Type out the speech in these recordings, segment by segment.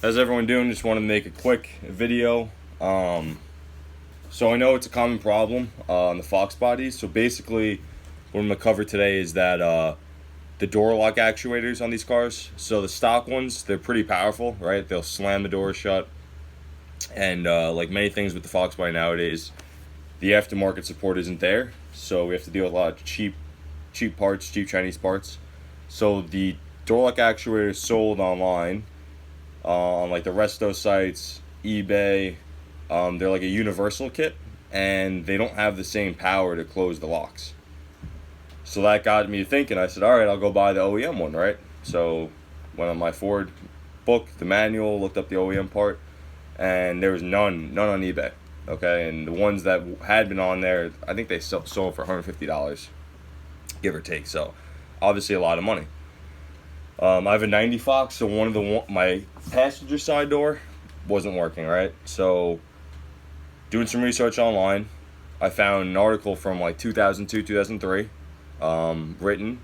How's everyone doing? Just wanted to make a quick video. So I know it's a common problem on the Foxbodies. So basically, what I'm gonna cover today is that the door lock actuators on these cars. So the stock ones, they're pretty powerful, right? They'll slam the door shut, and like many things with the Foxbody nowadays, the aftermarket support isn't there. So we have to deal with a lot of cheap parts, cheap Chinese parts. So the door lock actuators sold online on like the resto sites, eBay, they're like a universal kit, and they don't have the same power to close the locks. So that got me thinking. I said, all right, I'll go buy the OEM one, right? So went on my Ford book, the manual, looked up the OEM part, and there was none on eBay. Okay, and the ones that had been on there, I think they sold for $150, give or take. So obviously a lot of money. I have a 90 Fox, so my passenger side door wasn't working, right? So doing some research online, I found an article from like 2002, 2003, written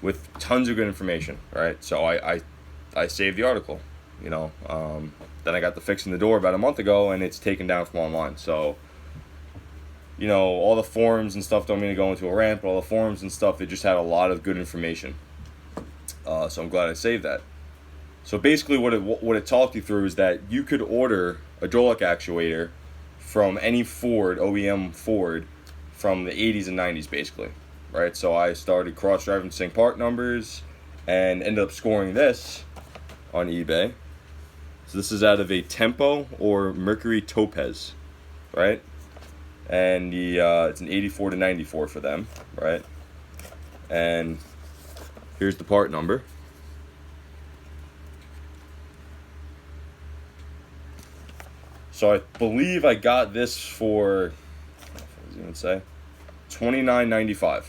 with tons of good information, right? So I saved the article, then I got the fixing the door about a month ago, and it's taken down from online. So, all the forums and stuff, don't mean to go into a rant, but all the forums and stuff, they just had a lot of good information. So I'm glad I saved that. So basically what it talked you through is that you could order a door lock actuator from any OEM Ford, from the 80s and 90s basically, right? So I started cross-driving sync part numbers and ended up scoring this on eBay. So this is out of a Tempo or Mercury Topaz, right? And it's an 84 to 94 for them, right? And here's the part number. So I believe I got this for, what does it even say? $29.95.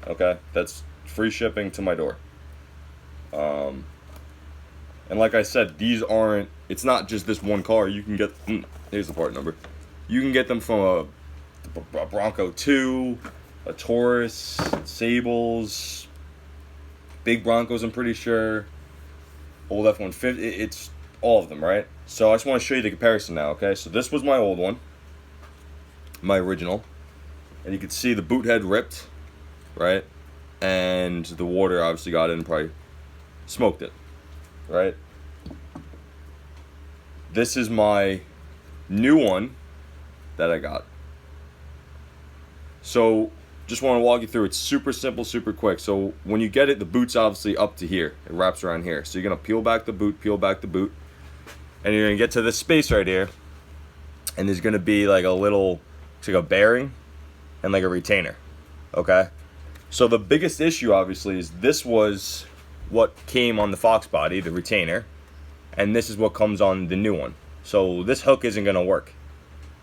Okay, that's free shipping to my door. And like I said, it's not just this one car. You can get, here's the part number. You can get them from a Bronco 2, a Taurus, Sables, big Broncos, I'm pretty sure, old F-150, it's all of them, right? So I just want to show you the comparison now, okay? So this was my old one, my original, and you can see the boot head ripped, right? And the water obviously got in and probably smoked it, right? This is my new one that I got. So just want to walk you through. It's super simple, super quick. So when you get it, the boot's obviously up to here. It wraps around here. So you're going to peel back the boot, and you're going to get to this space right here. And there's going to be like it's like a bearing and like a retainer. Okay? So the biggest issue, obviously, is this was what came on the Foxbody, the retainer. And this is what comes on the new one. So this hook isn't going to work.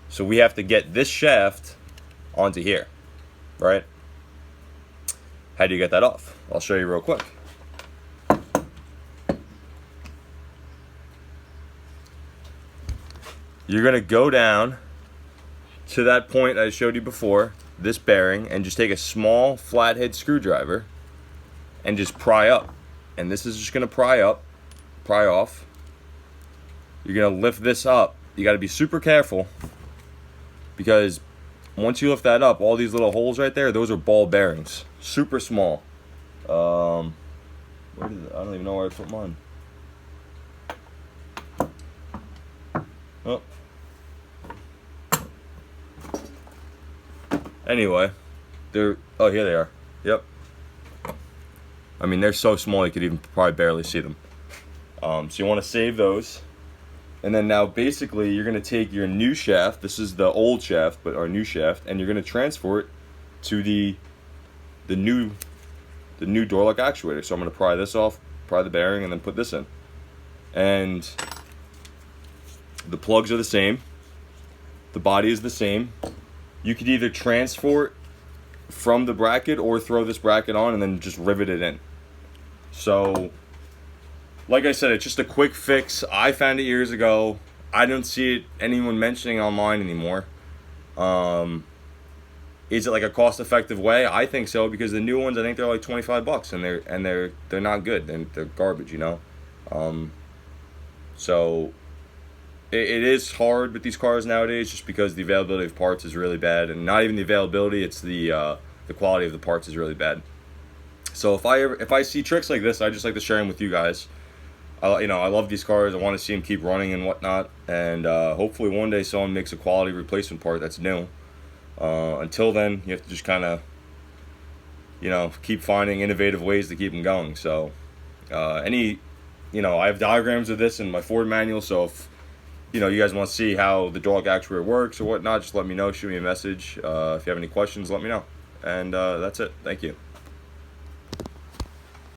So we have to get this shaft onto here. Right? How do you get that off? I'll show you real quick. You're going to go down to that point I showed you before, this bearing, and just take a small flathead screwdriver and just pry up. And this is just going to pry off. You're going to lift this up. You got to be super careful, because once you lift that up, all these little holes right there, those are ball bearings. Super small. Where is it? I don't even know where I put mine. Oh. Anyway, here they are. Yep. I mean, they're so small you could even probably barely see them. So you want to save those. And then now basically you're going to take your new shaft, this is the old shaft, but our new shaft, and you're going to transfer it to the new door lock actuator. So I'm going to pry this off, pry the bearing, and then put this in. And the plugs are the same. The body is the same. You could either transfer it from the bracket or throw this bracket on and then just rivet it in. So like I said, it's just a quick fix. I found it years ago. I don't see anyone mentioning online anymore. Is it like a cost-effective way? I think so, because the new ones, I think they're like $25, and they're not good. They're garbage, So it is hard with these cars nowadays, just because the availability of parts is really bad, and not even the availability, it's the quality of the parts is really bad. So if I see tricks like this, I just like to share them with you guys. I love these cars. I want to see them keep running and whatnot, and hopefully one day someone makes a quality replacement part that's new. Until then, you have to just kind of, keep finding innovative ways to keep them going. So, I have diagrams of this in my Ford manual. So if you guys want to see how the door lock actuator works or whatnot, just let me know. Shoot me a message. If you have any questions, let me know. And that's it. Thank you.